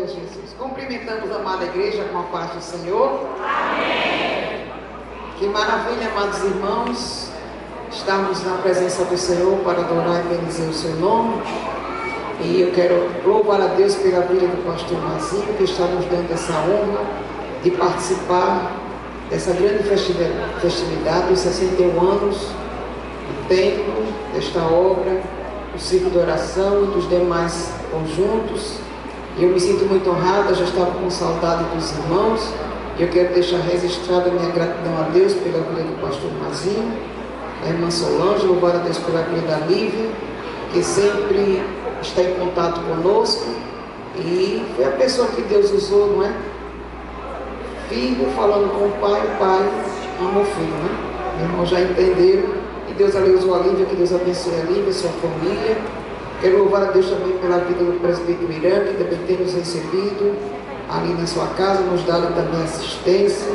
Jesus. Cumprimentamos a amada igreja com a paz do Senhor. Amém. Que maravilha, amados irmãos, estarmos na presença do Senhor para adorar e bendizer o seu nome. E eu quero louvar a Deus pela vida do pastor Mazinho, que está nos dando essa honra de participar dessa grande festividade, dos 61 anos do templo, desta obra, do ciclo de oração e dos demais conjuntos. Eu me sinto muito honrada, já estava com saudade dos irmãos. E eu quero deixar registrada a minha gratidão a Deus pela vida do pastor Mazinho, a irmã Solange, louvar a Deus pela vida da Lívia, que sempre está em contato conosco. E foi a pessoa que Deus usou, não é? Filho falando com o pai ama o filho, né? Meus irmãos já entenderam. E Deus ali usou a Lívia, que Deus abençoe a Lívia, sua família. Quero louvar a Deus também pela vida do presbítero Irã, que também tem nos recebido ali na sua casa, nos dado também assistência.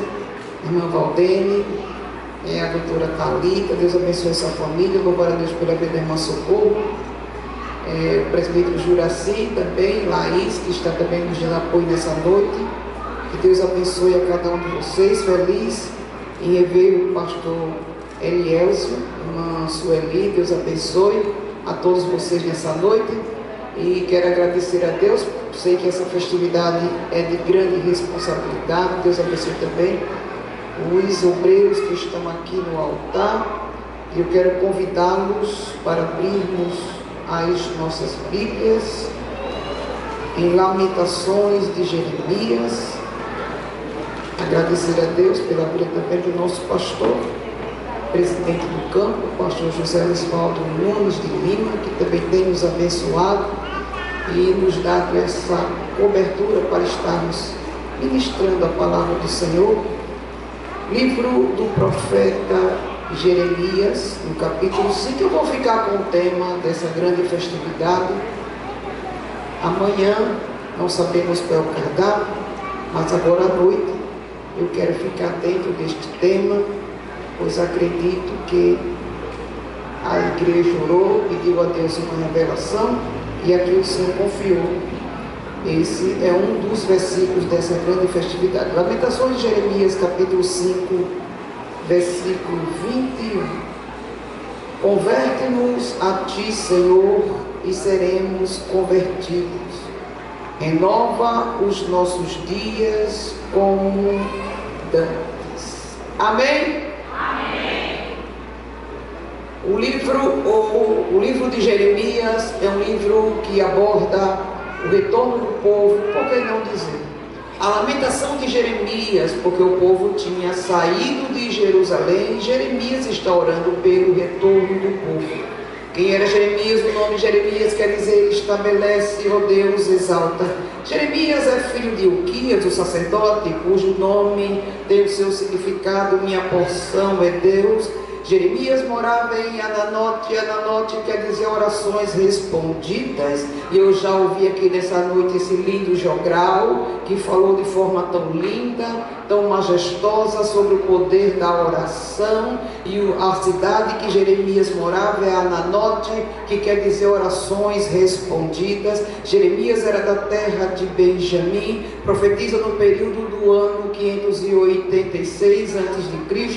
Irmã Valdene, a doutora Thalita, Deus abençoe sua família. Louvar a Deus pela vida da irmã Socorro. O presbítero Juraci também, Laís, que está também nos dando apoio nessa noite. Que Deus abençoe a cada um de vocês. Feliz em rever o pastor Elielcio, irmã Sueli, Deus abençoe a todos vocês nessa noite. E quero agradecer a Deus. Sei que essa festividade é de grande responsabilidade. Deus abençoe também os obreiros que estão aqui no altar. E eu quero convidá-los para abrirmos as nossas Bíblias em Lamentações de Jeremias. Agradecer a Deus pela vida também do nosso pastor, presidente do campo, o pastor José Osvaldo Nunes de Lima, que também tem nos abençoado e nos dado essa cobertura para estarmos ministrando a palavra do Senhor. Livro do profeta Jeremias, no capítulo 5. Eu vou ficar com o tema dessa grande festividade. Amanhã não sabemos qual é o cardápio, mas agora à noite eu quero ficar dentro deste tema, pois acredito que a igreja orou, pediu a Deus uma revelação e aqui o Senhor confiou. Esse é um dos versículos dessa grande festividade. Lamentações de Jeremias, capítulo 5, versículo 21. Converte-nos a Ti, Senhor, e seremos convertidos. Renova os nossos dias como dantes. Amém? Amém. O livro de Jeremias é um livro que aborda o retorno do povo, por que não dizer? A lamentação de Jeremias, porque o povo tinha saído de Jerusalém. Jeremias está orando pelo retorno do povo. Quem era Jeremias? O nome Jeremias quer dizer estabelece, ó Deus, exalta. Jeremias é filho de Uquias, o sacerdote, cujo nome tem o seu significado, minha porção é Deus. Jeremias morava em Ananote. Ananote quer dizer orações respondidas. E eu já ouvi aqui nessa noite esse lindo jogral que falou de forma tão linda, tão majestosa sobre o poder da oração. E a cidade que Jeremias morava é Ananote, que quer dizer orações respondidas. Jeremias era da terra de Benjamim, profetiza no período do ano 586 a.C.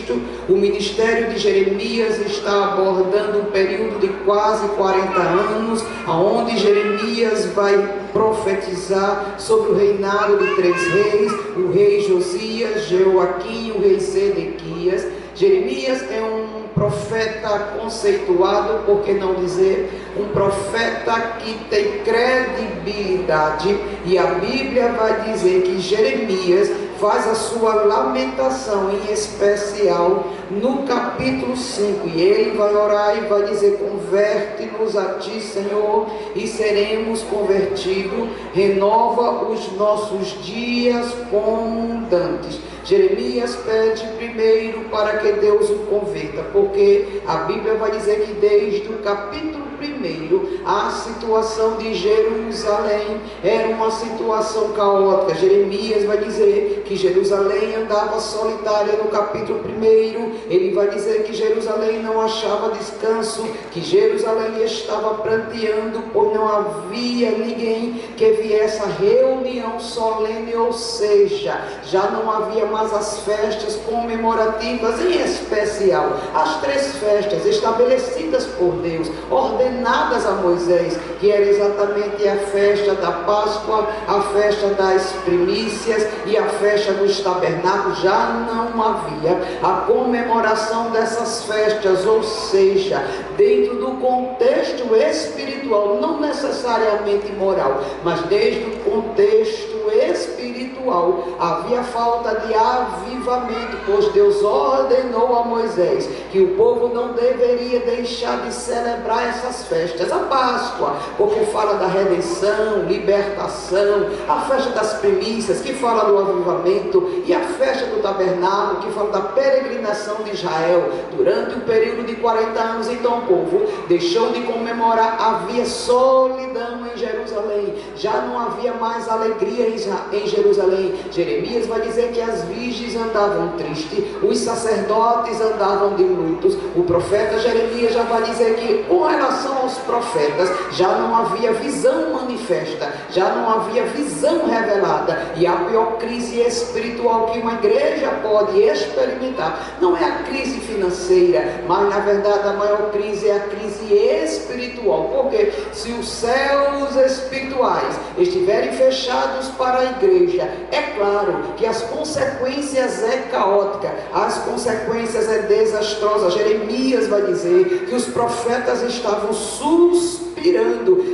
O ministério de Jeremias está abordando um período de quase 40 anos, onde Jeremias vai profetizar sobre o reinado de 3 reis, o rei Josias, Jeoaquim e o rei Sedequias. Jeremias é um profeta conceituado, por que não dizer, um profeta que tem credibilidade, e a Bíblia vai dizer que Jeremias faz a sua lamentação em especial no capítulo 5, e ele vai orar e vai dizer: converte-nos a Ti, Senhor, e seremos convertidos, renova os nossos dias como dantes. Jeremias pede primeiro para que Deus o converta, porque a Bíblia vai dizer que desde o capítulo 1, a situação de Jerusalém era uma situação caótica. Jeremias vai dizer que Jerusalém andava solitária no capítulo 1, ele vai dizer que Jerusalém não achava descanso, que Jerusalém estava pranteando, por não havia ninguém que viesse à reunião solene, ou seja, já não havia mais as festas comemorativas, em especial as 3 festas estabelecidas por Deus, ordenadas a Moisés, que era exatamente a festa da Páscoa, a festa das primícias e a festa dos tabernáculos. Já não havia a comemoração dessas festas, ou seja, dentro do contexto espiritual, não necessariamente moral, mas desde o contexto espiritual, havia falta de avivamento, pois Deus ordenou a Moisés que o povo não deveria deixar de celebrar essas festas. A Páscoa, porque fala da redenção, libertação, a festa das primícias, que fala do avivamento, e a festa do tabernáculo, que fala da peregrinação de Israel durante o período de 40 anos. Então o povo deixou de comemorar, havia solidão em Jerusalém, já não havia mais alegria em Jerusalém. Jeremias vai dizer que as virgens andavam tristes, os sacerdotes andavam de lutos. O profeta Jeremias já vai dizer que, com relação aos profetas, já não havia visão manifesta, já não havia visão revelada. E a pior crise espiritual que uma igreja pode experimentar não é a crise financeira, mas na verdade a maior crise é a crise espiritual. Porque se os céus espirituais estiverem fechados para a igreja, é claro que as consequências é caótica, as consequências é desastrosa. Jeremias vai dizer que os profetas estavam suspirando.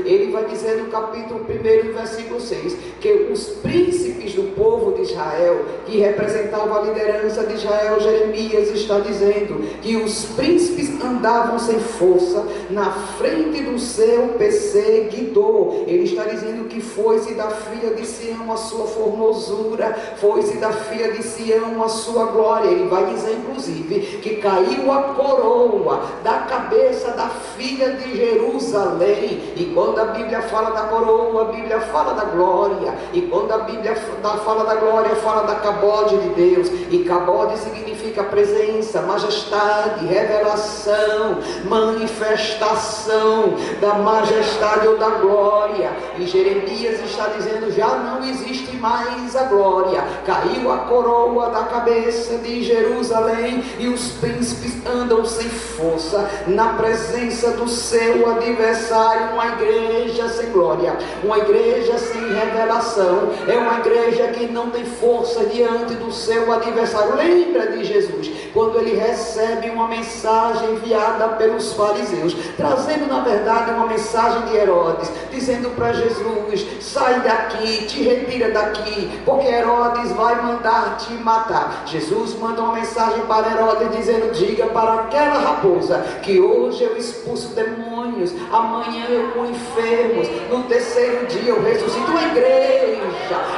Ele vai dizer no capítulo 1, versículo 6, que os príncipes do povo de Israel, que representavam a liderança de Israel, Jeremias está dizendo que os príncipes andavam sem força na frente do seu perseguidor. Ele está dizendo que foi-se da filha de Sião a sua formosura, foi-se da filha de Sião a sua glória. Ele vai dizer inclusive que caiu a coroa da cabeça da filha de Jerusalém. E quando a Bíblia fala da coroa, a Bíblia fala da glória. E quando a Bíblia fala da glória, fala da cabode de Deus. E cabode significa presença, majestade, revelação, manifestação da majestade ou da glória. E Jeremias está dizendo: já não existe mais a glória, caiu a coroa da cabeça de Jerusalém, e os príncipes andam sem força na presença do seu adversário. Uma igreja sem glória, uma igreja sem revelação, é uma igreja que não tem força diante do seu adversário. Lembra de Jesus, quando ele recebe uma mensagem enviada pelos fariseus, trazendo na verdade uma mensagem de Herodes, dizendo para Jesus: sai daqui, te retira daqui, porque Herodes vai mandar te matar. Jesus manda uma mensagem para Herodes dizendo: diga para aquela raposa que hoje eu expulso demônios, amanhã eu curo enfermos, no terceiro dia eu ressuscito. Uma igreja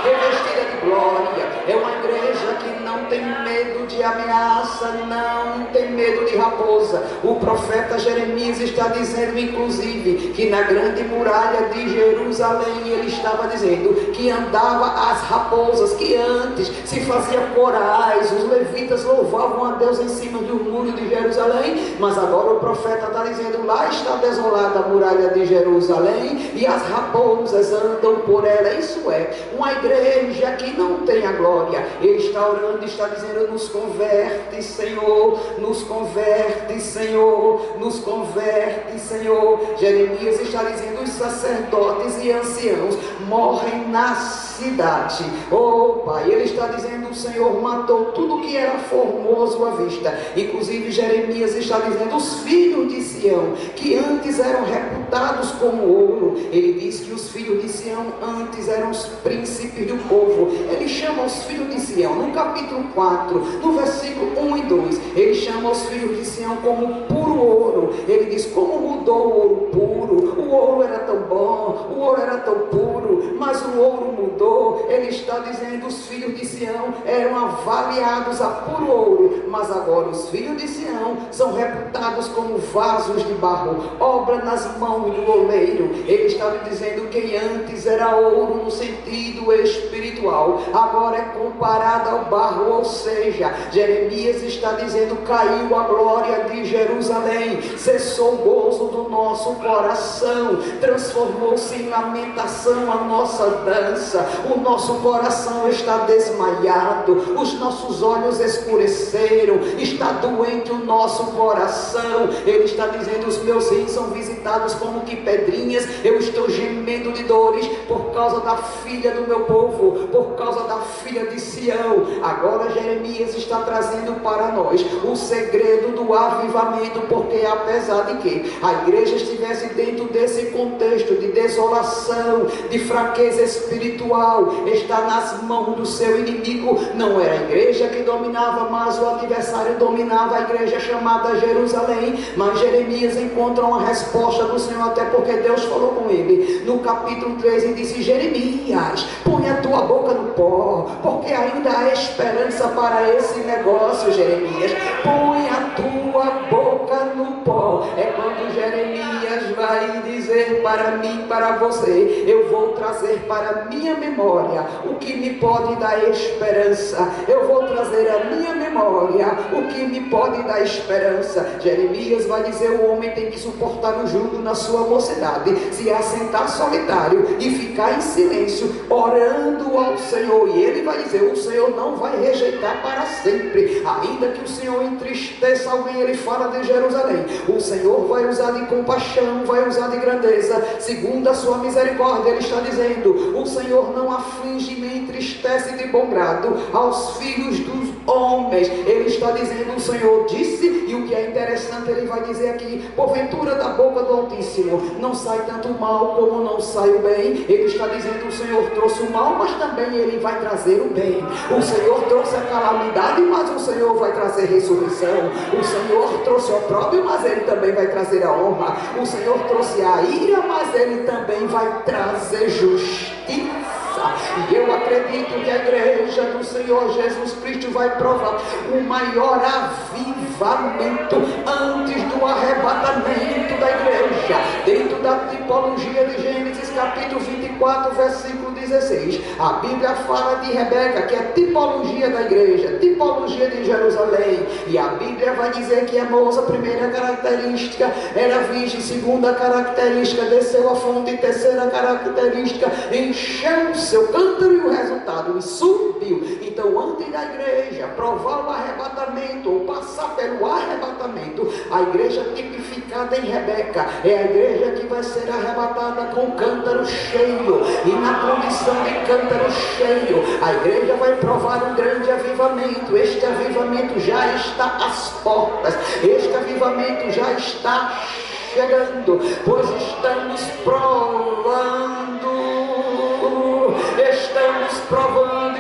revestida de glória é uma igreja que não tem medo de ameaça, não tem medo de raposa. O profeta Jeremias está dizendo inclusive que na grande muralha de Jerusalém ele estava dizendo que andava as raposas, que antes se fazia corais, os levitas louvavam a Deus em cima de um muro de Jerusalém, mas agora o profeta está dizendo: lá está desolada a muralha de Jerusalém e as raposas andam por ela. Isso é uma igreja que não tem a glória. Ele está orando e está dizendo: nos converte, Senhor, nos converte, Senhor, nos converte, Senhor. Jeremias está dizendo: os sacerdotes e anciãos morrem na cidade. Oh Pai, ele está dizendo: o Senhor matou tudo que era formoso à vista. Inclusive Jeremias está dizendo: os filhos de Sião, que antes eram reputados como ouro, ele diz que os filhos de Sião antes eram os príncipes do povo. Ele chama os filhos de Sião, no capítulo 4, no versículo 1 e 2, ele chama os filhos de Sião como puro ouro. Ele diz: como mudou o ouro puro? O ouro era tão bom, o ouro era tão puro, mas o ouro mudou. ele está dizendo: os filhos de Sião eram avaliados a puro ouro, mas agora os filhos de Sião são reputados como vasos de barro, obra nas mãos do oleiro. Ele estava dizendo: quem antes era ouro no sentido espiritual, agora é comparado ao barro, ou seja, Jeremias está dizendo: caiu a glória de Jerusalém, cessou o gozo do nosso coração, transformou-se em lamentação a nossa dança, o nosso coração está desmaiado, os nossos olhos escureceram, está doente o nosso coração. Ele está dizendo: os meus rins são visitados como que pedrinhas, eu estou gemendo de dores por causa da filha do meu povo, por causa da filha de Sião. Agora Jeremias está trazendo para nós o segredo do avivamento, porque apesar de que a igreja estivesse dentro desse contexto de desolação, de fraqueza espiritual, está nas mãos do seu inimigo. Não era a igreja que dominava, mas o adversário dominava a igreja chamada Jerusalém. Mas Jeremias encontra uma resposta do Senhor, até porque Deus falou com ele no capítulo 3 e disse: Jeremias, põe a tua boca no pó, porque ainda há esperança para esse negócio. Jeremias, põe a tua boca no pó. É quando Jeremias vai dizer para mim, para você: eu vou trazer para minha memória o que me pode dar esperança, eu vou trazer a minha memória o que me pode dar esperança. Jeremias vai dizer: o homem tem que suportar o jugo na sua mocidade, se assentar solitário e ficar em silêncio, orando ao Senhor. E ele vai dizer: o Senhor não vai rejeitar para sempre, ainda que o Senhor entristeça alguém. Ele fala de Jerusalém: o Senhor vai usar de compaixão, vai usar de grandeza, segundo a sua misericórdia. Ele está dizendo: o Senhor não aflige nem entristece de bom grado aos filhos dos homens. Ele está dizendo: o Senhor disse. E o que é interessante, ele vai dizer aqui: porventura da boca do Altíssimo não sai tanto o mal como não sai o bem. Ele está dizendo: o Senhor trouxe o mal, mas também ele vai trazer o bem. O Senhor trouxe a calamidade, mas o Senhor vai trazer ressurreição. O Senhor trouxe o opróbrio, mas ele também vai trazer a honra. O Senhor trouxe a ira, mas ele também vai trazer justiça. E eu acredito que a igreja do Senhor Jesus Cristo vai provar o maior avivamento antes do arrebatamento da igreja, dentro da tipologia de Gênesis capítulo 24 versículo 16. A Bíblia fala de Rebeca, que é tipologia da igreja, tipologia de Jerusalém, e a Bíblia vai dizer que a moça, primeira característica, era virgem, segunda característica, desceu a fonte, terceira característica, encheu o seu cântaro, e o resultado, e subiu. Então, antes da igreja provar o arrebatamento, ou passar pelo arrebatamento, a igreja tipificada em Rebeca é a igreja que vai ser arrebatada com o cântaro cheio, e na condição de cântaro cheio, a igreja vai provar um grande avivamento. Este avivamento já está às portas, este avivamento já está chegando, pois estamos provando,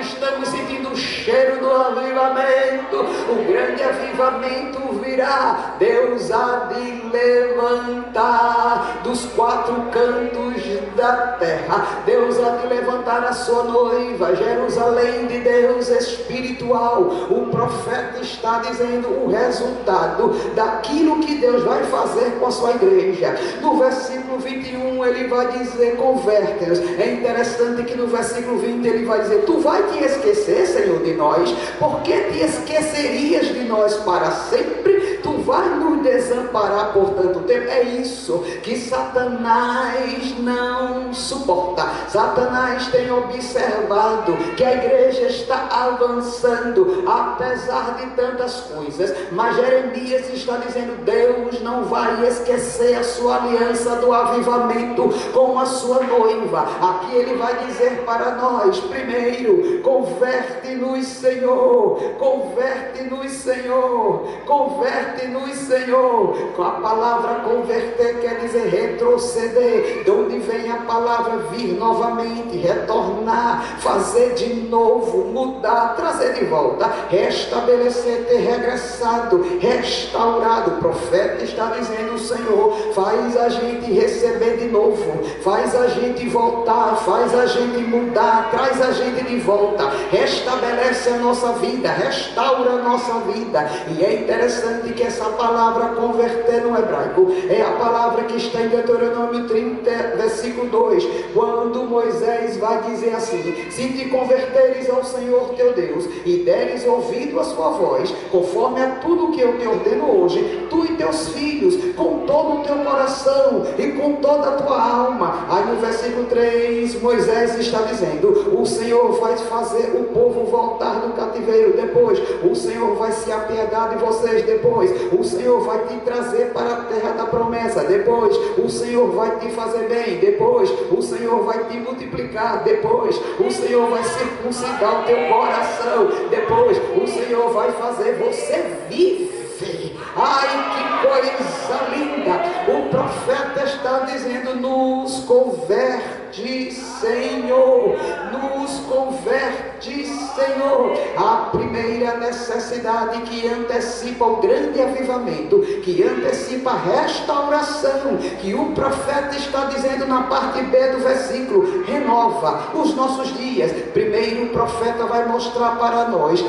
estamos sentindo o cheiro do avivamento. O grande avivamento virá. Deus há de levantar dos quatro cantos da terra, Deus há de levantar a sua noiva, Jerusalém de Deus espiritual. O profeta está dizendo o resultado daquilo que Deus vai fazer com a sua igreja. No versículo 21 ele vai dizer: converte-nos. É interessante que no versículo 20 ele vai dizer: tu vai te esquecer, Senhor, de nós? Por que te esquecerias de nós para sempre? Tu vai nos desamparar por tanto tempo? É isso que Satanás não suporta. Satanás tem observado que a igreja está avançando, apesar de tantas coisas, mas Jeremias está dizendo: Deus não vai esquecer a sua aliança do avivamento com a sua noiva. Aqui ele vai dizer para nós: primeiro, converte-nos, Senhor, converte-nos, Senhor, converte-nos, Senhor. A palavra converter quer dizer retroceder, de onde vem a palavra vir novamente, retornar, fazer de novo, mudar, trazer de volta, restabelecer, ter regressado, restaurado. O profeta está dizendo: o Senhor faz a gente receber de novo, faz a gente voltar, faz a gente mudar, traz a gente de volta, restabelece a nossa vida, restaura a nossa vida. E é interessante que essa palavra converter no hebraico é a palavra que está em Deuteronômio 30, versículo 2, quando Moisés vai dizer assim: se te converteres ao Senhor teu Deus e deres ouvido a sua voz, conforme a tudo que eu te ordeno hoje, tu e teus filhos, com todo o teu coração e com toda a tua alma. Aí no versículo 3, Moisés está dizendo: o Senhor vai fazer o povo voltar do cativeiro. Depois, o Senhor vai se apiedar de vocês. Depois, o Senhor vai te trazer para a terra da promessa. Depois, o Senhor vai te fazer bem. Depois, o Senhor vai te multiplicar. Depois, o Senhor vai circuncidar o teu coração. Depois, o Senhor vai fazer você viver. Ai, que coisa linda! O profeta está dizendo: nos converte, Senhor, nos converte, Senhor. A primeira necessidade que antecipa o grande avivamento, que antecipa a restauração, que o profeta está dizendo na parte B do versículo: renova os nossos dias. Primeiro o profeta vai mostrar para nós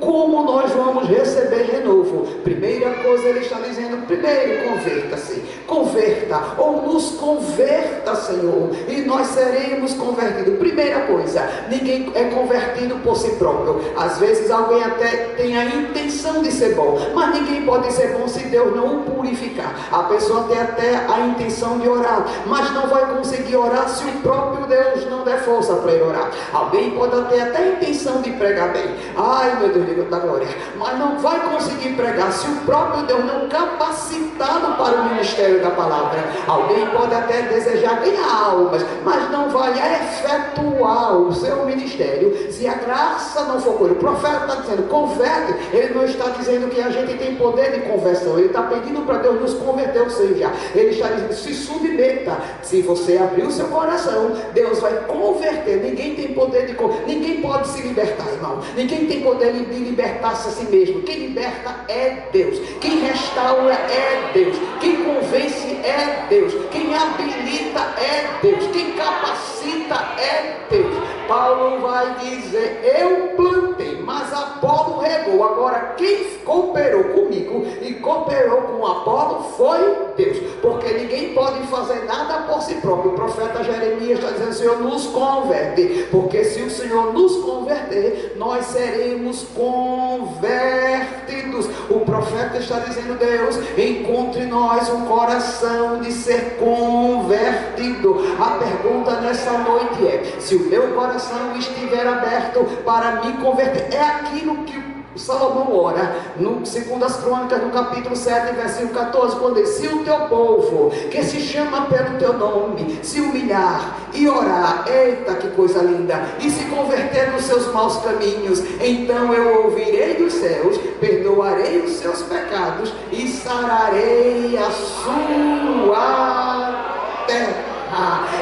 como nós vamos receber renovo. Primeira coisa, ele está dizendo: primeiro converta-se, converta, ou nos converta, Senhor, e nós seremos convertidos. Primeira coisa, ninguém é convertido por si próprio. Às vezes alguém até tem a intenção de ser bom, mas ninguém pode ser bom se Deus não o purificar. A pessoa tem até a intenção de orar, mas não vai conseguir orar se o próprio Deus não der força para ele orar. Alguém pode ter até a intenção de pregar bem, ai meu Deus da glória, mas não vai conseguir pregar se o próprio Deus não capacitá-lo para o ministério da palavra. Alguém pode até desejar ganhar almas, mas não vai efetuar o seu ministério se a graça não for com ele. O profeta está dizendo: converte. Ele não está dizendo que a gente tem poder de conversão, ele está pedindo para Deus nos converter. Ou seja, ele está dizendo: se submeta. Se você abrir o seu coração, Deus vai converter. Ninguém tem poder de converter, ninguém pode se libertar, irmão. Ninguém tem poder de libertar-se a si mesmo. Quem liberta é Deus, quem restaura é Deus, quem convence é Deus, quem habilita é Deus, quem capacita é Deus. Paulo vai dizer: eu plantei, mas Apolo regou. Agora quem cooperou comigo e cooperou com Apolo foi Deus, porque ninguém pode fazer nada por si próprio. O profeta Jeremias está dizendo: Senhor, nos converte, porque se o Senhor nos converter, nós seremos convertidos. O profeta está dizendo: Deus, encontre em nós um coração de ser convertido. A pergunta nessa noite é: se o meu coração estiver aberto para me converter, é aquilo que Salomão ora no 2 Crônicas, no capítulo 7, versículo 14, quando diz: se o teu povo, que se chama pelo teu nome, se humilhar e orar, eita que coisa linda, e se converter nos seus maus caminhos, então eu ouvirei dos céus, perdoarei os seus pecados e sararei a sua terra.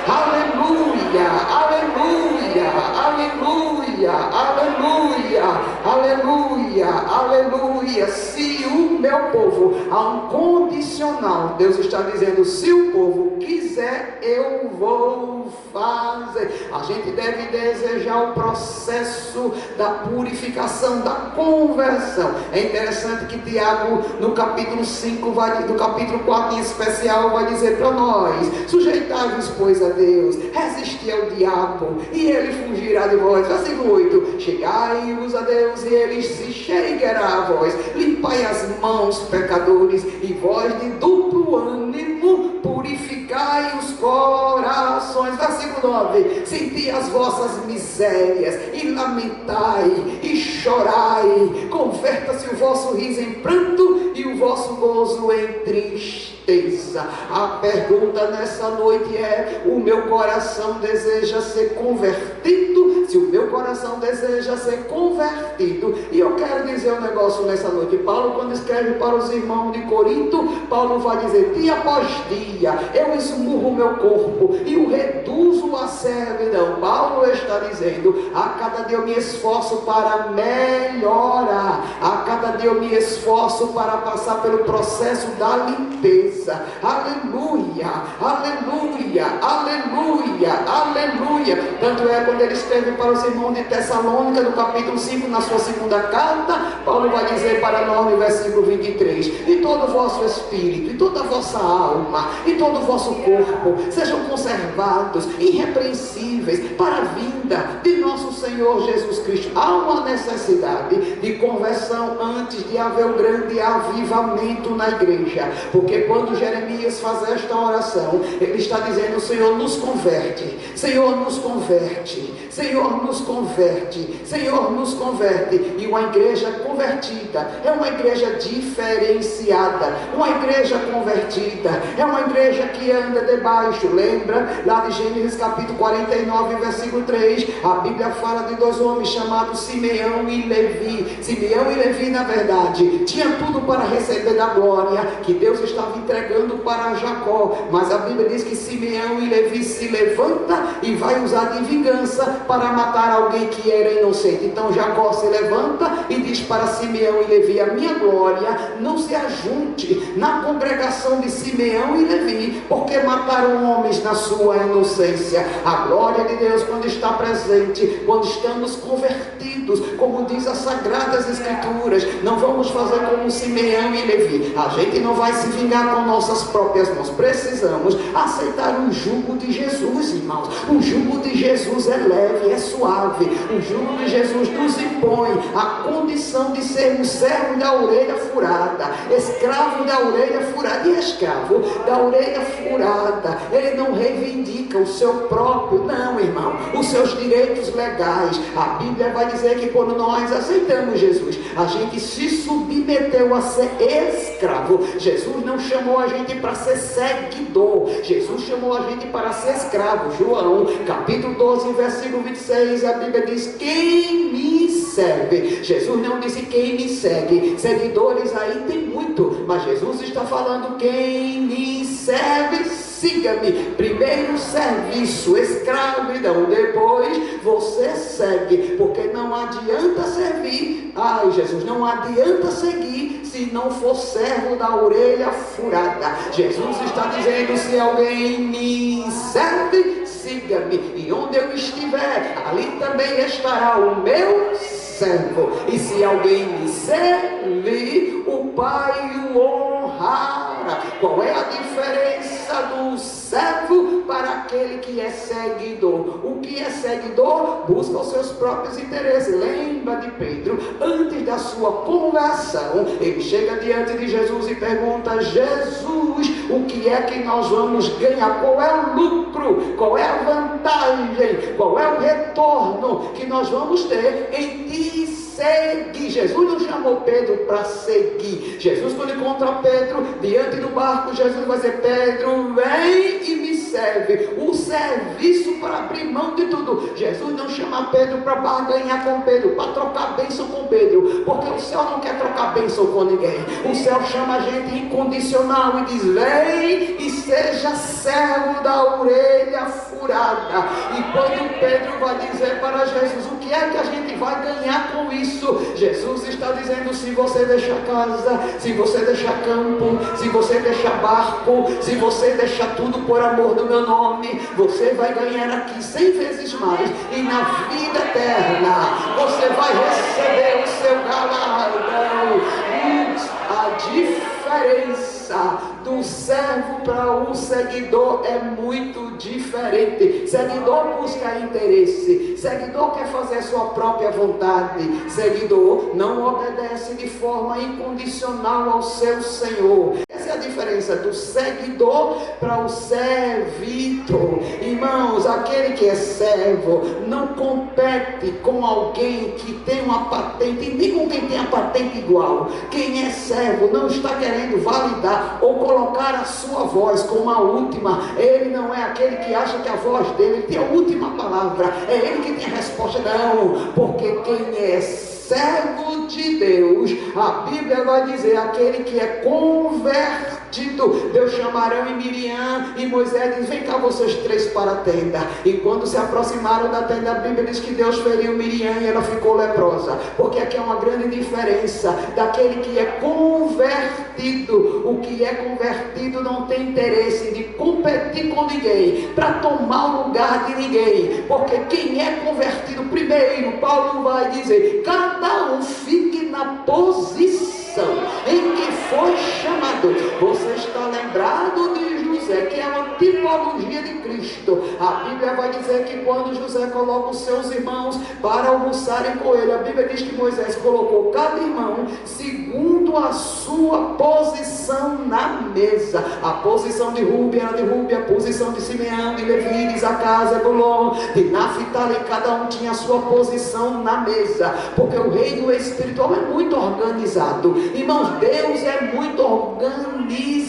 Aleluia, aleluia, aleluia, aleluia, aleluia, aleluia. Se o meu povo, há um condicional, Deus está dizendo: se o povo quiser, eu vou fazer. A gente deve desejar o processo da purificação, da conversão. É interessante que Tiago, no capítulo 5, no capítulo 4 em especial, vai dizer para nós: sujeitai-vos, pois, a Deus, resisti ao diabo e ele fugirá de vós. Versículo 8: chegai-vos a Deus e ele se chegará a vós. Limpai as mãos, pecadores, e vós de duplo ânimo, purificai os corações. Versículo 9: senti as vossas misérias e lamentai e chorai, converta-se o vosso riso em pranto e o vosso gozo em tristeza. A pergunta nessa noite é: o meu coração deseja ser convertido? Se o meu coração deseja ser convertido, e eu quero dizer um negócio nessa noite. Paulo, quando escreve para os irmãos de Corinto, Paulo vai dizer: dia após dia, eu esmurro o meu corpo e o reduzo à servidão. Paulo está dizendo: a cada dia eu me esforço para melhorar, a cada dia eu me esforço para passar pelo processo da limpeza. Aleluia, aleluia, aleluia, aleluia. Tanto é quando ele escreve para os irmãos de Tessalônica, no capítulo 5, na sua segunda carta, Paulo vai dizer para nós no versículo 23: e todo o vosso espírito, e toda a vossa alma, e todo o vosso corpo sejam conservados, irrepreensíveis, para a vinda de nosso Senhor Jesus Cristo. Há uma necessidade de conversão antes de haver o grande avivamento na igreja, porque quando Jeremias faz esta oração, ele está dizendo: Senhor, nos converte, Senhor, nos converte, Senhor, nos converte, Senhor, nos converte. E uma igreja convertida é uma igreja diferenciada, uma igreja convertida é uma igreja que anda debaixo. Lembra lá de Gênesis capítulo 49, versículo 3, a Bíblia fala de dois homens chamados Simeão e Levi. Simeão e Levi, na verdade, tinha tudo para receber da glória que Deus estava entregando para Jacó, mas a Bíblia diz que Simeão e Levi se levanta e vai usar de vingança para matar alguém que era inocente. Então Jacó se levanta e diz para Simeão e Levi: a minha glória não se ajunte na congregação de Simeão e Levi, porque mataram homens na sua inocência. A glória de Deus, quando está presente, quando estamos convertidos, como diz as Sagradas Escrituras, não vamos fazer como Simeão e Levi. A gente não vai se vingar com nossas próprias mãos. Precisamos aceitar o jugo de Jesus, irmãos. O jugo de Jesus é leve, é suave. O jugo de Jesus nos impõe a condição de sermos servos da orelha furada, escravo da orelha furada. E escravo da orelha furada, ele não reivindica o seu próprio, não, irmão, os seus direitos legais. A Bíblia vai dizer que quando nós aceitamos Jesus, a gente se submeteu a ser escravo. Jesus não chamou a gente para ser seguidor, Jesus chamou a gente para ser escravo. João capítulo 12, versículo 26, a Bíblia diz: quem me serve. Jesus não disse quem me segue. Seguidores aí tem muito, mas Jesus está falando: quem me serve, siga-me. Primeiro serviço, escravidão, depois você segue, porque não adianta servir, ai Jesus, não adianta seguir se não for servo da orelha furada. Jesus está dizendo: se alguém me serve, siga-me, e onde eu estiver, ali também estará o meu servo. E se alguém me serve, o Pai o honrará. Qual é a diferença do servo para aquele que é seguidor? O que é seguidor busca os seus próprios interesses. Lembra de Pedro, antes da sua conversão, ele chega diante de Jesus e pergunta: Jesus, o que é que nós vamos ganhar? Qual é o lucro? Qual é a vantagem? Qual é o retorno que nós vamos ter em te seguir? Jesus não chamou Pedro para seguir. Jesus, quando encontra Pedro diante do barco, Jesus vai dizer: Pedro, vem e me serve. O serviço para abrir mão de tudo. Jesus não chama Pedro para barganhar com Pedro, para trocar bênção com Pedro, porque o céu não quer trocar bênção com ninguém. O céu chama a gente incondicional e diz: vem e seja servo da orelha furada. E quando Pedro vai dizer para Jesus: o que é que a gente vai ganhar com isso? Jesus está dizendo: se você deixar casa, se você deixar campo, se você deixar barco, se você deixar tudo por amor do meu nome, você vai ganhar aqui 100 vezes mais, e na vida eterna você vai receber o seu galardão. A diferença do servo para o seguidor é muito diferente. Seguidor busca interesse, seguidor quer fazer sua própria vontade, seguidor não obedece de forma incondicional ao seu Senhor. Essa é a diferença do seguidor para o servidor. Irmãos, aquele que é servo não compete com alguém que tem uma patente, nem com quem tem a patente igual. Quem é servo não está querendo validar ou colocar a sua voz como a última. Ele não é aquele que acha que a voz dele tem a última palavra, é ele que tem a resposta. Não, porque quem é servo de Deus, a Bíblia vai dizer, aquele que é convertido Deus chama Arão e Miriam, e Moisés diz: vem cá vocês três para a tenda. E quando se aproximaram da tenda, a Bíblia diz que Deus feriu Miriam e ela ficou leprosa. Porque aqui é uma grande diferença daquele que é convertido. O que é convertido não tem interesse de competir com ninguém, para tomar o lugar de ninguém. Porque quem é convertido, primeiro, Paulo vai dizer: cada um fique na posição em que foi chamado. Você está lembrado de José, que é uma tipologia de Cristo. A Bíblia vai dizer que quando José coloca os seus irmãos para almoçarem com ele, a Bíblia diz que Moisés colocou cada irmão segundo a sua posição na mesa. A posição de Rúben era de Rúben, a posição de Simeão, de Levi, de Zacá, Zebulon, de Naftali, cada um tinha a sua posição na mesa, porque o reino espiritual é muito organizado. Irmãos, Deus é muito organizado.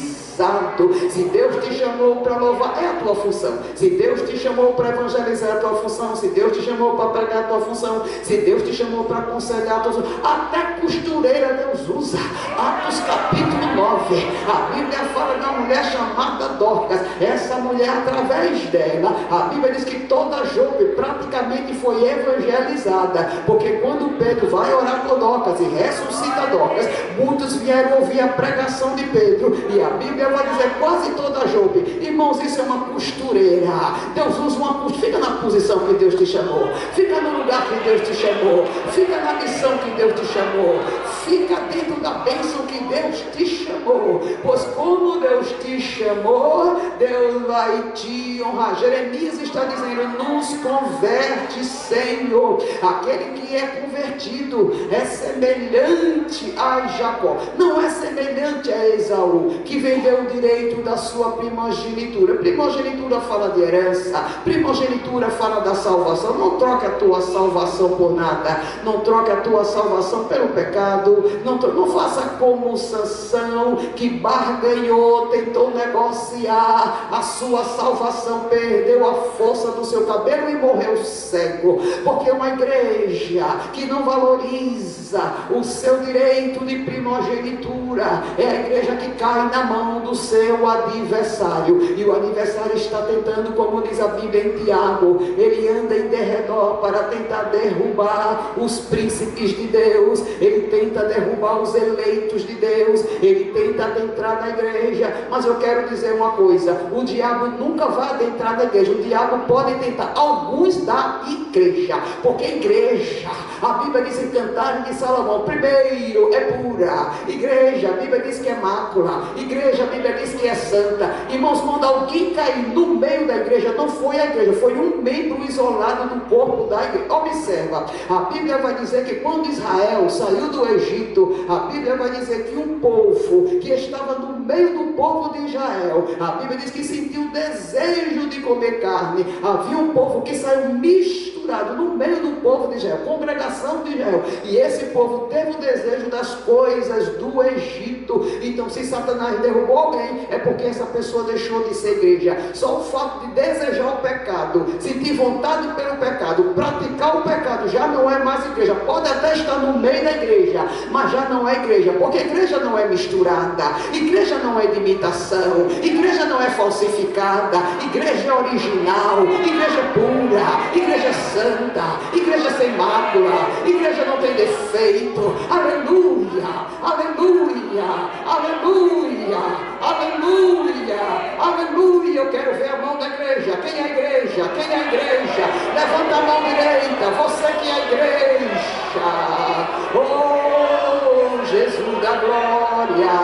Se Deus te chamou para louvar, é a tua função. Se Deus te chamou para evangelizar, é a tua função. Se Deus te chamou para pregar, é a tua função. Se Deus te chamou para aconselhar, a tua função. Até costureira Deus usa. Atos capítulo 9, a Bíblia fala de uma mulher chamada Dorcas. Essa mulher, através dela, a Bíblia diz que toda Jope praticamente foi evangelizada, porque quando Pedro vai orar por Dorcas e ressuscita Dorcas, muitos vieram ouvir a pregação de Pedro, e a Bíblia vai dizer quase toda Jope. Irmãos, isso é uma costureira. Deus usa uma costureira. Fica na posição que Deus te chamou, fica no lugar que Deus te chamou, fica na missão que Deus te chamou, fica dentro da bênção que Deus te chamou, pois como Deus te chamou, Deus vai te honrar. Jeremias está dizendo: nos converte, Senhor. Aquele que é convertido é semelhante a Jacó, não é semelhante a Esaú, que vendeu o direito da sua primogenitura. Primogenitura fala de herança, primogenitura fala da salvação. Não troque a tua salvação por nada, não troque a tua salvação pelo pecado, não faça como Sansão, que barganhou, tentou negociar a sua salvação, perdeu a força do seu cabelo e morreu cego. Porque uma igreja que não valoriza o seu direito de primogenitura é a igreja que cai na mão do seu adversário, e o adversário está tentando, como diz a Bíblia em Tiago, ele anda em derredor para tentar derrubar os príncipes de Deus, ele tenta derrubar os eleitos de Deus, ele tenta adentrar na igreja. Mas eu quero dizer uma coisa: o diabo nunca vai adentrar na igreja. O diabo pode tentar alguns da igreja, porque igreja, a Bíblia diz em Cantares de Salomão, primeiro é pura. Igreja, a Bíblia diz que é mácula. Igreja, a Bíblia diz que é santa. Irmãos, quando alguém cair no meio da igreja, não foi a igreja, foi um membro isolado do corpo da igreja. Observa, a Bíblia vai dizer que quando Israel saiu do Egito, a Bíblia vai dizer que um povo que estava no meio do povo de Israel, a Bíblia diz que sentiu o desejo de comer carne. Havia um povo que saiu misturado no meio do povo de Israel, congregação de Israel, e esse povo teve o desejo das coisas do Egito. Então, se Satanás derrubou alguém, é porque essa pessoa deixou de ser igreja. Só o fato de desejar o pecado, sentir vontade pelo pecado, praticar o pecado, já não é mais igreja. Pode até estar no meio da igreja, mas já não é igreja, porque igreja não é misturada, igreja não é de imitação, igreja não é falsificada, igreja é original, igreja é pura, igreja é santa, igreja sem mácula, igreja não tem defeito. Aleluia, aleluia, aleluia, aleluia, aleluia. Eu quero ver a mão da igreja. Quem é a igreja? Quem é a igreja? Levanta a mão direita, você que é a igreja. Oh, Jesus da glória,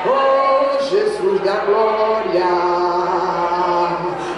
oh, Jesus da glória.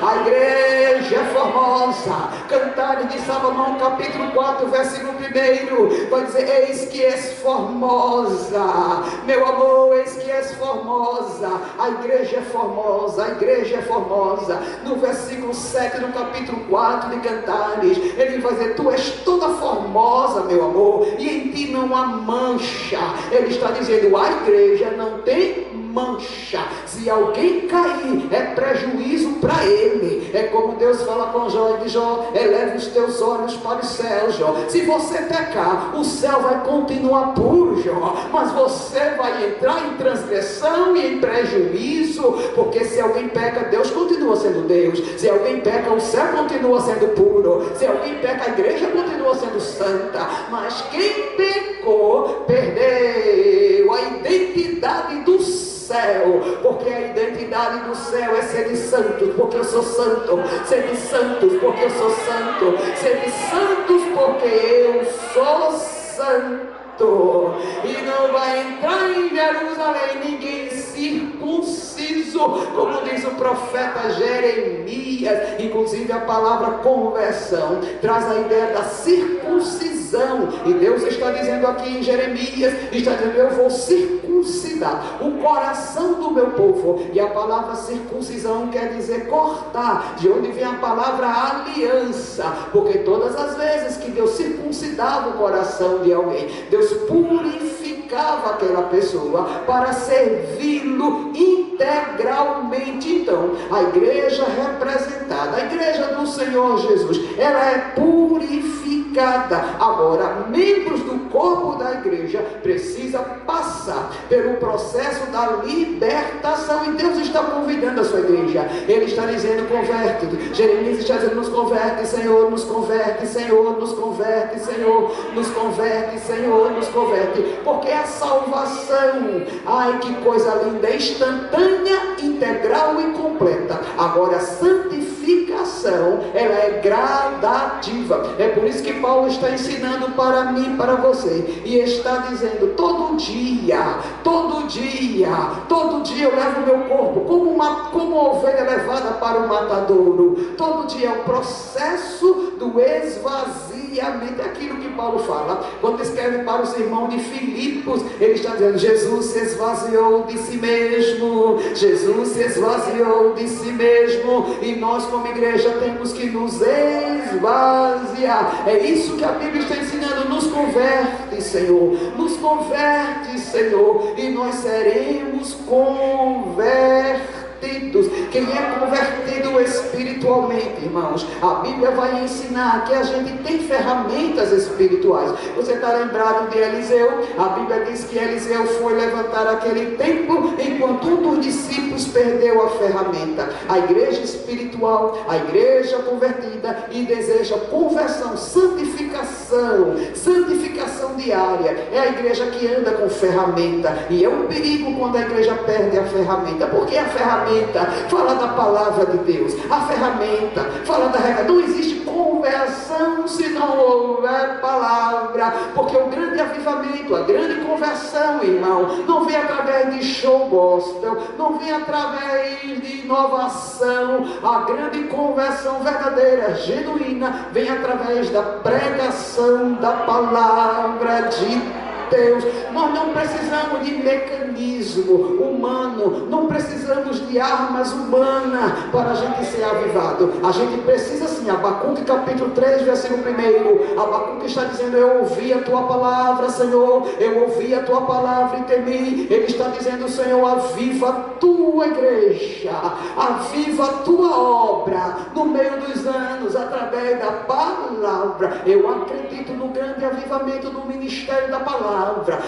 A igreja é formosa. Cantares de Salomão, capítulo 4, versículo 1, vai dizer: eis que és formosa, meu amor, eis que és formosa. A igreja é formosa, a igreja é formosa. No versículo 7 do capítulo 4 de Cantares, ele vai dizer: tu és toda formosa, meu amor, e em ti não há mancha. Ele está dizendo: a igreja não tem mancha. Se alguém cair, é prejuízo para ele. É como Deus fala com Jó e diz: Jó, eleva os teus olhos para o céu, Jó. Se você pecar, o céu vai continuar puro, Jó, mas você vai entrar em transgressão e em prejuízo, porque se alguém peca, Deus continua sendo Deus. Se alguém peca, o céu continua sendo puro. Se alguém peca, a igreja continua sendo santa. Mas quem pecou, perdeu a identidade do céu, porque a identidade do céu é ser de santos, porque eu sou santo, ser de santos, porque eu sou santo, ser de santos, porque eu sou santo. E não vai entrar em Jerusalém ninguém circunciso, como diz o profeta Jeremias. Inclusive a palavra conversão traz a ideia da circuncisão, e Deus está dizendo aqui em Jeremias, está dizendo: eu vou circuncidar o coração do meu povo. E a palavra circuncisão quer dizer cortar, de onde vem a palavra aliança, porque todas as vezes que Deus circuncidava o coração de alguém, Deus purificava aquela pessoa para servi-lo integralmente. Então, a igreja representada, a igreja do Senhor Jesus, ela é purificada. Agora, membros do corpo da igreja precisa passar pelo processo da libertação, e Deus está convidando a sua igreja. Ele está dizendo: converte. Jeremias está dizendo: nos converte, Senhor, nos converte, Senhor, nos converte, Senhor, nos converte, Senhor, nos converte. Porque a salvação, ai que coisa linda, é instantânea, integral e completa. Agora a santificação, ela é gradativa. É por isso que Paulo está ensinando para mim, para você, e está dizendo: todo dia eu levo o meu corpo como uma ovelha levada para o matadouro. Todo dia é o processo do esvaziamento. É aquilo que Paulo fala quando escreve para os irmãos de Filipos. Ele está dizendo: Jesus se esvaziou de si mesmo, Jesus se esvaziou de si mesmo, e nós como igreja temos que nos esvaziar. É isso que a Bíblia está ensinando. Nos converte, Senhor, nos converte, Senhor, e nós seremos convertidos. Quem é convertido espiritualmente, irmãos, a Bíblia vai ensinar que a gente tem ferramentas espirituais. Você está lembrado de Eliseu? A Bíblia diz que Eliseu foi levantar aquele templo enquanto um dos discípulos perdeu a ferramenta. A igreja espiritual, a igreja convertida e deseja conversão, santificação diária, é a igreja que anda com ferramenta. E é um perigo quando a igreja perde a ferramenta, porque a ferramenta fala da palavra de Deus, a ferramenta fala da regra. Não existe conversão se não houver palavra, porque o grande avivamento, a grande conversão, irmão, não vem através de show gospel, não vem através de inovação. A grande conversão verdadeira, genuína, vem através da pregação da palavra de Deus. Nós não precisamos de mecanismo humano, não precisamos de armas humanas para a gente ser avivado. A gente precisa sim. Abacuque capítulo 3, versículo 1. Abacuque está dizendo: eu ouvi a tua palavra, Senhor, eu ouvi a tua palavra e temi. Ele está dizendo: Senhor, aviva a tua igreja, aviva a tua obra no meio dos anos, através da palavra. Eu acredito no grande avivamento do ministério da palavra.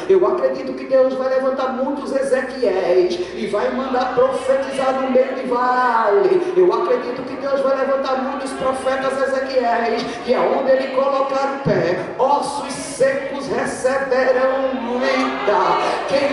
Eu acredito que Deus vai levantar muitos Ezequiéis e vai mandar profetizar no meio de vale. Eu acredito que Deus vai levantar muitos profetas Ezequiéis, que aonde ele colocar o pé, ossos secos receberão vida. Quem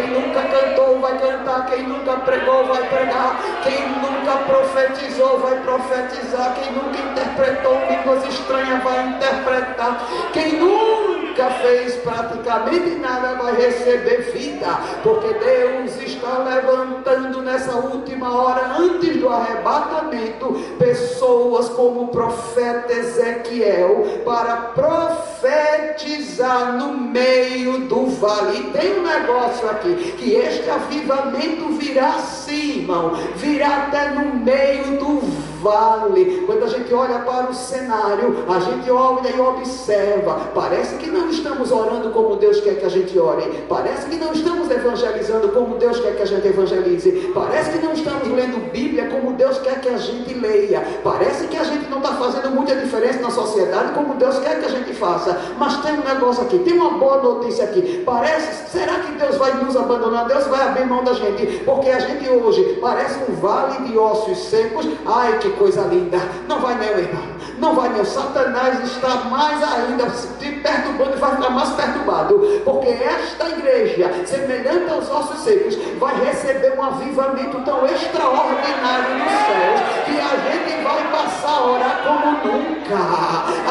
nunca cantou vai cantar, quem nunca pregou vai pregar, quem nunca profetizou vai profetizar, quem nunca interpretou línguas estranhas vai interpretar, quem nunca fez praticamente nada vai receber vida, porque Deus está levantando nessa última hora, antes do arrebatamento, pessoas como o profeta Ezequiel, para profetizar no meio do vale. E tem um negócio aqui, que este avivamento virá sim, irmão, virá até no meio do vale. Quando a gente olha para o cenário, a gente olha e observa, parece que não estamos orando como Deus quer que a gente ore, parece que não estamos evangelizando como Deus quer que a gente evangelize, parece que não estamos lendo Bíblia como Deus quer que a gente leia, parece que a gente não está fazendo muita diferença na sociedade como Deus quer que a gente faça. Mas tem um negócio aqui, tem uma boa notícia aqui. Parece, será que Deus vai nos abandonar? Deus vai abrir mão da gente? Porque a gente hoje parece um vale de ossos secos. Ai, que coisa linda. Não vai não, irmão, não vai não. Satanás está mais ainda te perturbando e vai ficar mais perturbado, porque esta igreja, semelhante aos ossos secos, vai receber um avivamento tão extraordinário nos céus, que a gente vai passar a orar como nunca,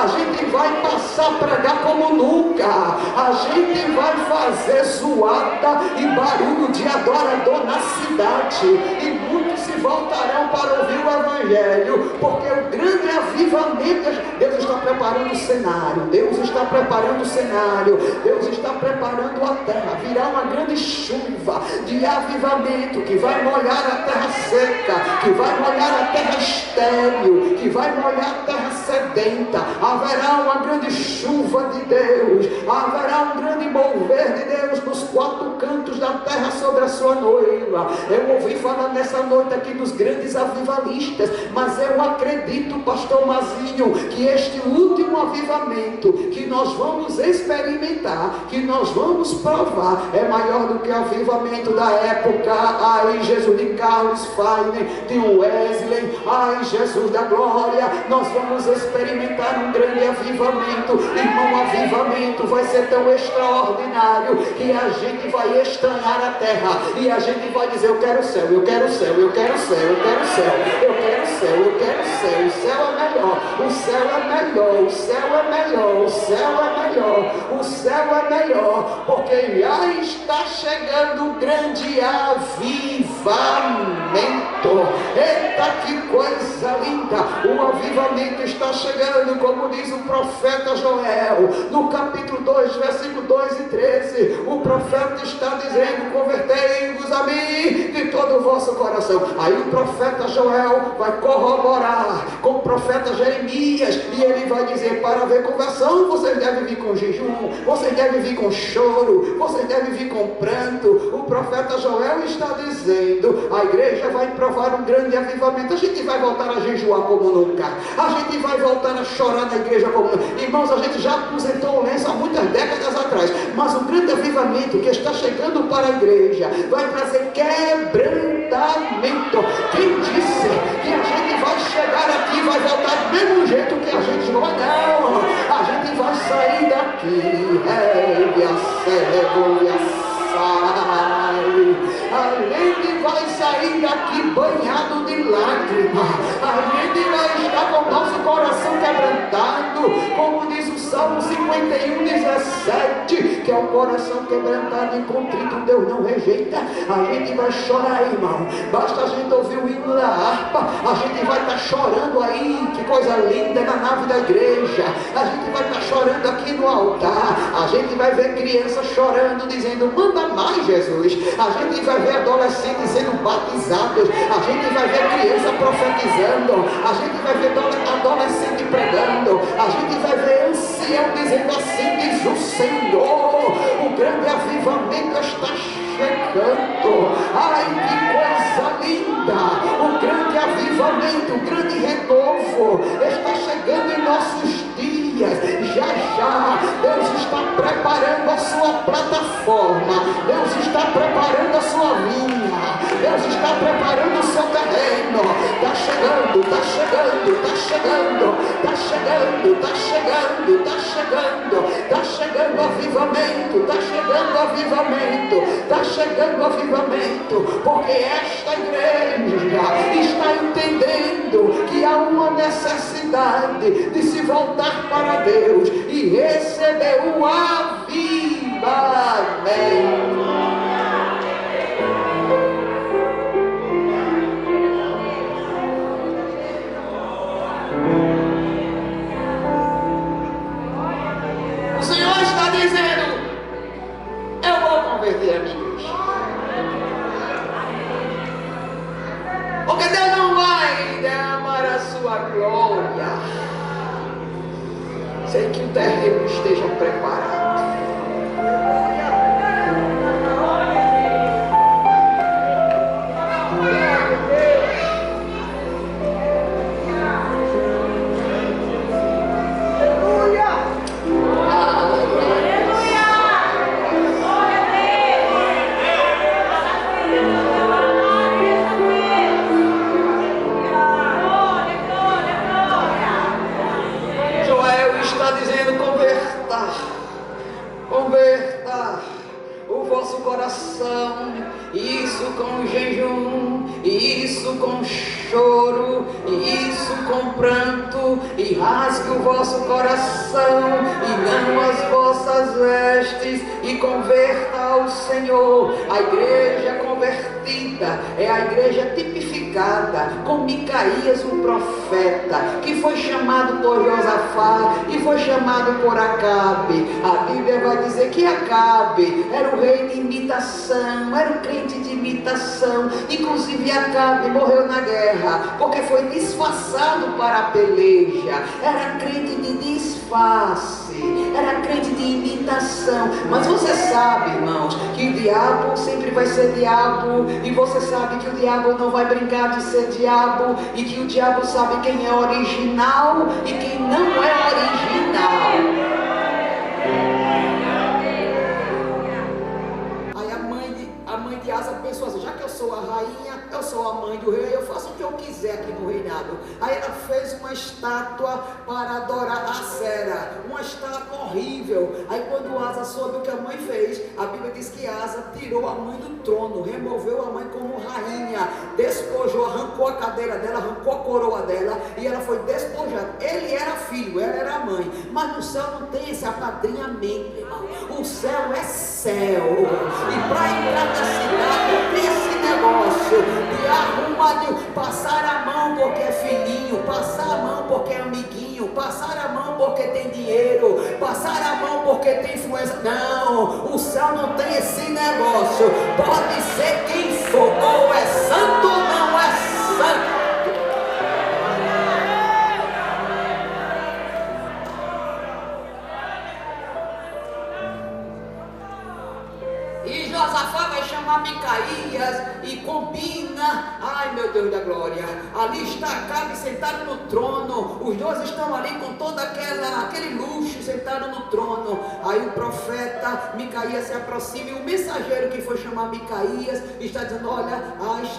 a gente vai passar a pregar como nunca, a gente vai fazer zoada e barulho de adorador na cidade, e muitos se voltarão para ouvir o Evangelho, porque o grande avivamento, Deus está preparando o cenário, Deus está preparando o cenário, Deus está preparando a terra. Virá uma grande chuva de avivamento que vai molhar a terra seca, que vai molhar a terra estéril, que vai molhar a terra sedenta. Haverá uma grande chuva de Deus, haverá um grande mover de Deus nos quatro cantos da terra sobre a sua noiva. Eu ouvi falar nessa noite aqui dos grandes avivalistas, mas eu acredito, pastor Mazinho, que este último avivamento que nós vamos experimentar, que nós vamos provar, é maior do que o avivamento da época. Ai, Jesus de Carlos Fine, de Wesley, ai, Jesus da glória. Nós vamos experimentar um grande avivamento, irmão. Avivamento vai ser tão extraordinário que a gente vai estranhar a terra e a gente vai dizer: eu quero o céu, eu quero o céu, eu quero o céu, eu quero o céu, eu quero o céu, eu quero o céu. O céu é melhor, o céu é melhor, o céu é melhor, o céu é melhor, o céu é melhor, porque já está chegando um grande avivamento. Eita, que coisa linda! O avivamento está chegando, como diz o profeta Joel, no capítulo 2, versículo 2 e 13. O profeta está dizendo: convertei-vos a mim de todo o vosso coração. Aí o profeta Joel vai corroborar com o profeta Jeremias, e ele vai dizer: para haver conversão, vocês devem vir com jejum, vocês devem vir com choro, vocês devem vir com pranto. O profeta Joel está dizendo: a igreja vai provar um grande avivamento. A gente vai voltar a jejuar como nunca, a gente vai voltar a chorar na igreja como nunca. Irmãos, a gente já aposentou o lenço há muitas décadas atrás, mas o grande avivamento que está chegando para a igreja vai trazer quebrantamento. Quem disse que a gente vai chegar aqui e vai voltar do mesmo jeito que a gente chegou? Não, a gente vai sair daqui, a gente vai sair daqui banhado de lágrimas, a gente vai estar com o nosso coração quebrantado, como diz o Salmo 51, 17, que é o coração quebrantado e contrito Deus não rejeita. A gente vai chorar, irmão, basta a gente ouvir o hino da harpa, a gente vai estar chorando aí, que coisa linda, na nave da igreja, a gente vai estar chorando aqui no altar, a gente vai ver crianças chorando, dizendo: manda mais, Jesus. A gente vai ver adolescentes sendo batizados, a gente vai ver criança profetizando, a gente vai ver adolescente pregando, a gente vai ver ancião dizendo: assim diz o Senhor. O grande avivamento está chegando. Ai, que coisa linda! O grande avivamento, o grande renovo está chegando em nossos dias. Já Deus está preparando a sua plataforma, Deus está preparando a sua vinha, Deus está preparando o seu terreno. Está chegando, está chegando, está chegando, está chegando, está chegando, está chegando, está chegando avivamento, está chegando avivamento, está chegando avivamento, porque esta igreja está entendendo que há uma necessidade de se voltar para Deus e receber o avivamento. O Senhor está dizendo: eu vou converter a minha igreja, porque Deus não vai derramar a e que o terreno esteja preparado. Converta o vosso coração, isso com jejum, isso com choro, isso com pranto, e rasgue o vosso coração e não as vossas vestes, e converta ao Senhor. A igreja convertida é a igreja tipificada com Micaías, o profeta, que foi chamado por Josafá e foi chamado por Acabe. A Bíblia vai dizer que Acabe era o rei de imitação, era o crente de imitação. Inclusive Acabe morreu na guerra porque foi disfarçado para a peleja. Era crente de disfarce, era crente de imitação. Mas você sabe, irmãos, que o diabo sempre vai ser diabo, e você sabe que o diabo não vai brincar de ser diabo, e que o diabo sabe quem é original e quem não é original. A mãe de Asa pensou assim: já que eu sou a rainha, eu sou a mãe do rei, eu faço o que eu quiser aqui no reinado. Aí ela fez uma estátua para adorar Acera, uma estátua horrível. Aí quando Asa soube o que a mãe fez, a Bíblia diz que Asa tirou a mãe do trono, removeu a mãe como rainha, despojou, arrancou a cadeira dela, arrancou a coroa dela, e ela foi despojada. Ele era filho, ela era mãe, mas no céu não tem esse apadrinhamento, irmão. O céu é céu, e para entrar na cidade tem esse negócio de arrumar, de passar a mão porque é filhinho, passar a mão porque é amiguinho, passar a mão porque tem dinheiro, passar a mão porque tem influência. Não, o céu não tem esse negócio. Pode ser quem for, ou é santo ou não é santo. E Josafá vai chamar Micaías e combina. Ai, meu Deus da glória, ali está Acabe sentado no trono, os dois estão ali com todo aquele luxo, sentado no trono. Aí o profeta Micaías se aproxima, e o mensageiro que foi chamar Micaías está dizendo: olha,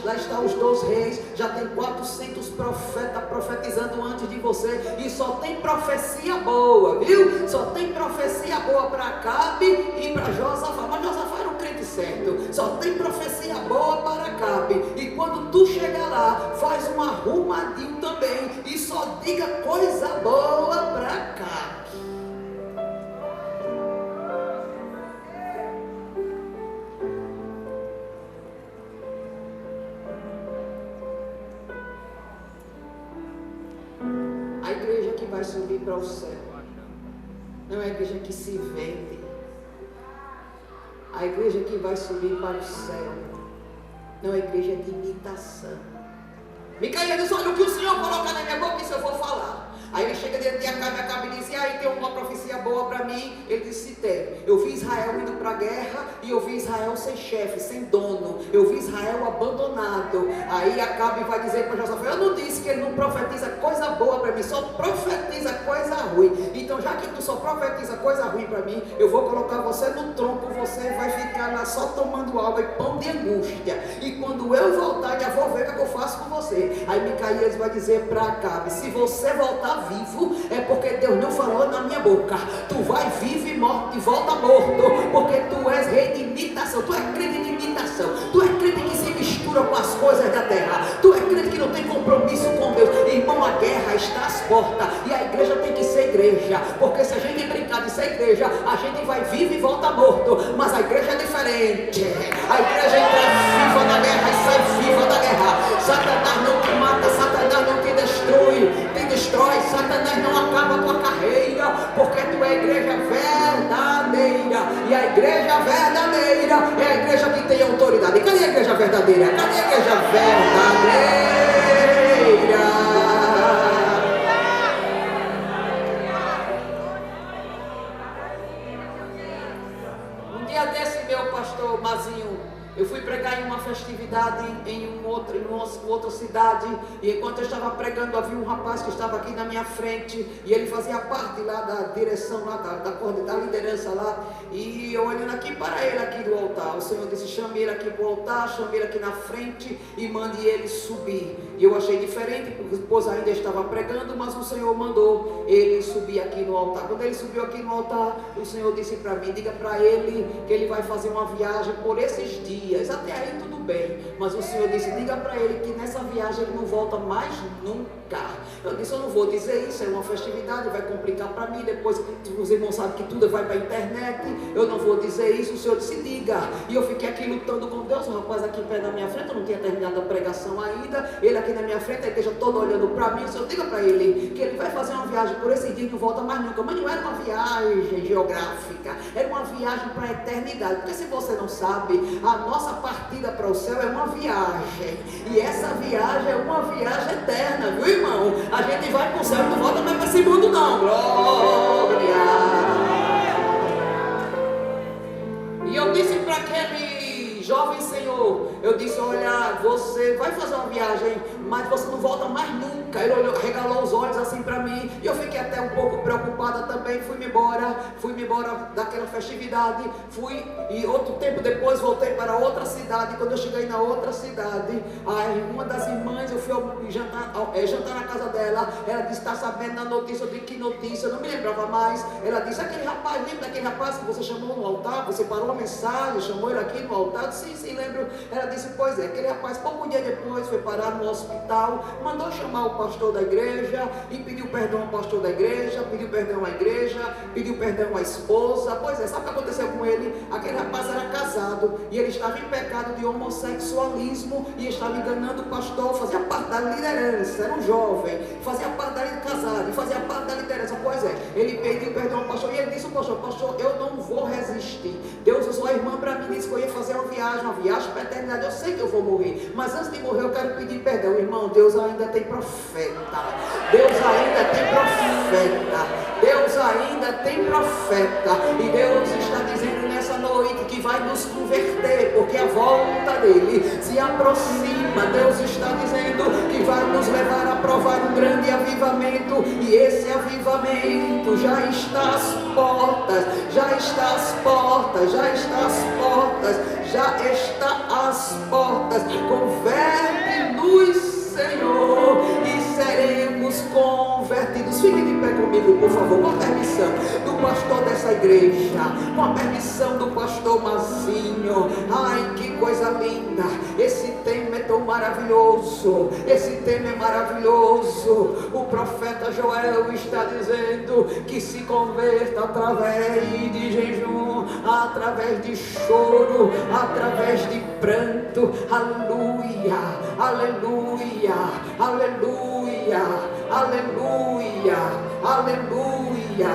lá estão os dois reis, já tem 400 profetas profetizando antes de você, e só tem profecia boa, viu? Só tem profecia boa para Acabe e para Josafá. Mas Josafá era um crente certo, só tem profecia boa para Acabe. E quando tu chegar lá, faz um arrumadinho também, e só diga coisa boa para Acabe. A igreja que vai subir para o céu não é a igreja que se vende. A igreja que vai subir para o céu não é a igreja de imitação. Micaías disse: olha, o que o Senhor colocar na minha boca, isso eu vou falar. Aí ele chega diante de Acabe e diz: e aí, tem uma profecia boa para mim? Ele disse: tem. Eu vi Israel indo para a guerra, e eu vi Israel sem chefe, sem dono. Eu vi Israel abandonado. Aí Acabe vai dizer para Josafá: eu não disse que ele não profetiza coisa boa para mim, só profetiza coisa ruim. Então, já que tu só profetiza coisa ruim para mim, eu vou colocar você no tronco, você vai ficar lá só tomando água e pão de angústia. E quando eu voltar, já vou ver o que eu faço com você. Aí Micaías vai dizer para Acabe: se você voltar vivo, é porque Deus não falou na minha boca. Tu vai vivo e volta morto, porque tu és rei de imitação. Tu é crente de imitação, tu é crente que se mistura com as coisas da terra, tu é crente que não tem compromisso com Deus. Irmão, a guerra está às portas, e a igreja tem que ser igreja, porque se a gente brincar de ser igreja, a gente vai vivo e volta morto. Mas a igreja é diferente. A igreja entra viva na guerra e sai viva da guerra. Satanás não te mata, Satanás não te destrói, Satanás não acaba com a carreira, porque tu é a igreja verdadeira. E a igreja verdadeira é a igreja que tem autoridade. Cadê a igreja verdadeira? Cadê a igreja verdadeira? pastor Mazinho, eu fui pregar em uma festividade em outra cidade, e enquanto eu estava pregando havia um rapaz que estava aqui na minha frente, e ele fazia parte lá da direção, lá da liderança lá, e eu olhando aqui para ele aqui do altar, o Senhor disse: chame ele aqui para o altar, chame ele aqui na frente e mande ele subir. E eu achei diferente, pois ainda estava pregando, mas o Senhor mandou ele subir aqui no altar. Quando ele subiu aqui no altar, o Senhor disse para mim: diga para ele que ele vai fazer uma viagem por esses dias. Até aí tudo bem, mas o Senhor disse: diga para ele que nessa viagem ele não volta mais nunca. Eu disse: eu não vou dizer isso, é uma festividade, vai complicar para mim, depois os irmãos sabem que tudo vai para a internet, eu não vou dizer isso. O Senhor disse: diga. E eu fiquei aqui lutando com Deus, o rapaz aqui em pé na minha frente, eu não tinha terminado a pregação ainda, ele aqui na minha frente, a igreja toda olhando para mim. O Senhor: diga para ele que ele vai fazer uma viagem por esse dia e não volta mais nunca. Mas não era uma viagem geográfica, era uma viagem para a eternidade, porque se você não sabe, a nossa partida para o céu é uma viagem, e essa viagem é uma viagem eterna, viu, irmão? A gente vai para o céu e não volta mais para esse mundo não. Glória! E eu disse para aquele jovem senhor, eu disse: olha, você vai fazer uma viagem, mas você não volta mais nunca. Ele olhou, regalou os olhos assim para mim, e eu fiquei até um pouco preocupada também. Fui-me embora daquela festividade, e outro tempo depois voltei para outra cidade. Quando eu cheguei na outra cidade, uma das irmãs, eu fui jantar na casa dela, ela disse: está sabendo da notícia? Eu disse: que notícia? Eu não me lembrava mais. Ela disse: aquele rapaz, lembra daquele rapaz que você chamou no altar? Você parou a mensagem, chamou ele aqui no altar? Eu disse: sim, lembro. Ela disse: pois é, aquele rapaz pouco dia depois foi parar no hospital, mandou chamar o pastor da igreja e pediu perdão ao pastor da igreja, pediu perdão à igreja, pediu perdão à esposa. Pois é, sabe o que aconteceu com ele? Aquele rapaz era casado e ele estava em pecado de homossexualismo e estava enganando o pastor, fazia parte da liderança, era um jovem, fazia parte da casado e fazia parte da liderança. Pois é, ele pediu perdão ao pastor e ele disse ao pastor: pastor, eu não vou resistir. Deus usou a irmã para mim, disse que eu ia fazer uma viagem para a eternidade. Eu sei que eu vou morrer, mas antes de morrer eu quero pedir perdão. Irmão, Deus ainda tem profeta, Deus ainda tem profeta, Deus ainda tem profeta, e Deus está dizendo nessa noite que vai nos converter, porque a volta dele se aproxima. Deus está dizendo que vai nos levar a provar um grande avivamento, e esse avivamento já está às portas, já está às portas, já está às portas, já está às portas. Converte-nos, Senhor, e seremos convertidos. Fique de pé comigo, por favor, com a permissão do pastor dessa igreja, com a permissão do pastor Mazinho. Ai, que coisa linda! Esse tema é tão maravilhoso, esse tema é maravilhoso. O profeta Joel está dizendo que se converta através de jejum, através de choro, através de pranto. Aleluia, aleluia, aleluia, aleluia, aleluia,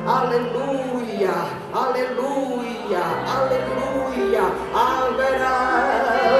aleluia, aleluia, aleluia. Haverá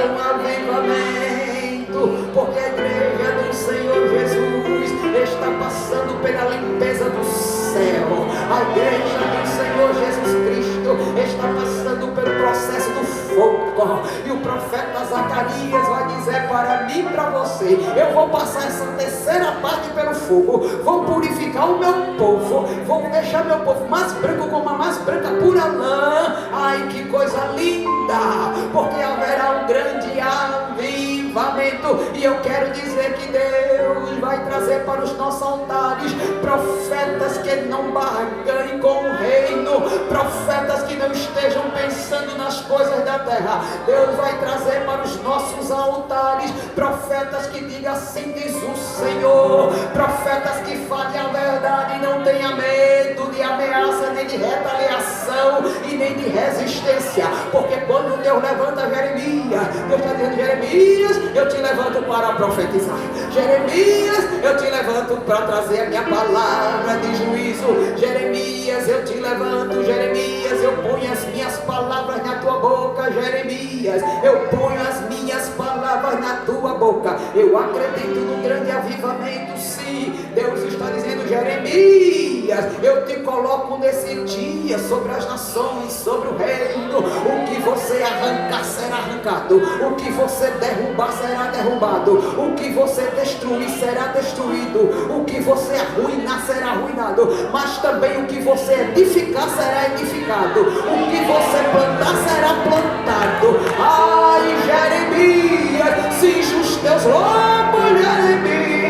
um avivamento, porque a igreja do Senhor Jesus está passando pela limpeza do céu. A igreja do Senhor Jesus Cristo está passando pelo processo do fogo, e o profeta Zacarias vai dizer para mim e para você: eu vou passar essa terceira parte pelo fogo, vou purificar o meu povo, vou deixar meu povo mais branco como a mais branca pura lã. Ai, que coisa linda, porque haverá um grande avivamento, e eu quero dizer que Deus vai trazer para os nossos altares profetas que não barganhem com o reino, profetas que não estejam pensando nas coisas da terra. Deus vai trazer para os nossos altares profetas que digam: assim diz o Senhor, profetas que falem a verdade e não tenha medo de ameaça, nem de retaliação e nem de resistência. Porque quando Deus levanta Jeremias, Deus está dizendo: Jeremias, eu te levanto para profetizar. Jeremias, eu te levanto para trazer a minha palavra de juízo. Jeremias, eu te levanto. Jeremias, eu ponho as minhas palavras na tua boca. Jeremias, eu ponho as minhas palavras na tua boca. Eu acredito no grande avivamento, sim. Deus está dizendo: Jeremias, Jeremias, eu te coloco nesse dia sobre as nações, sobre o reino. O que você arrancar será arrancado, o que você derrubar será derrubado, o que você destruir será destruído, o que você arruinar será arruinado, mas também o que você edificar será edificado, o que você plantar será plantado. Ai, Jeremias, cinge os teus lombos, Jeremias,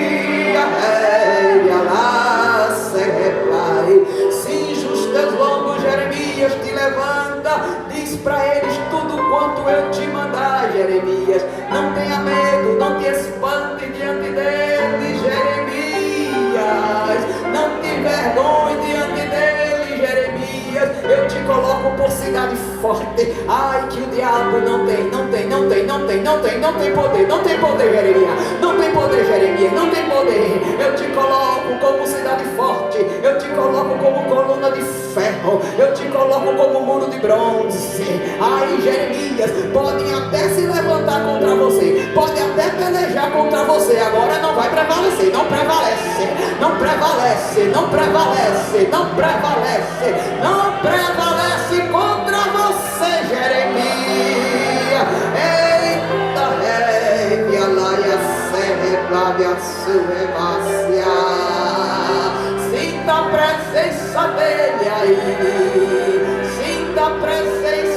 cinge os teus lombos, Jeremias, te levanta, diz para eles tudo quanto eu te mandar, Jeremias. Não tenha medo, não te espante diante dele, Jeremias. Não te envergonhe diante dele, Jeremias. Eu te coloco por cidade forte. Ai, que o diabo não tem poder, não tem poder, Jeremias. Não tem poder, Jeremias, não tem poder. Eu te coloco como cidade forte, eu te coloco como coluna de ferro, eu te coloco como muro de bronze. Ai, Jeremias, podem até se levantar contra você, podem até pelejar contra você, agora não vai prevalecer, não prevalece, não prevalece, não prevalece, não prevalece, não prevalece contra você, Jeremias. Eita, rei, alaia, serre, blávia, suremácia. Sinta a presença dele aí, sinta a presença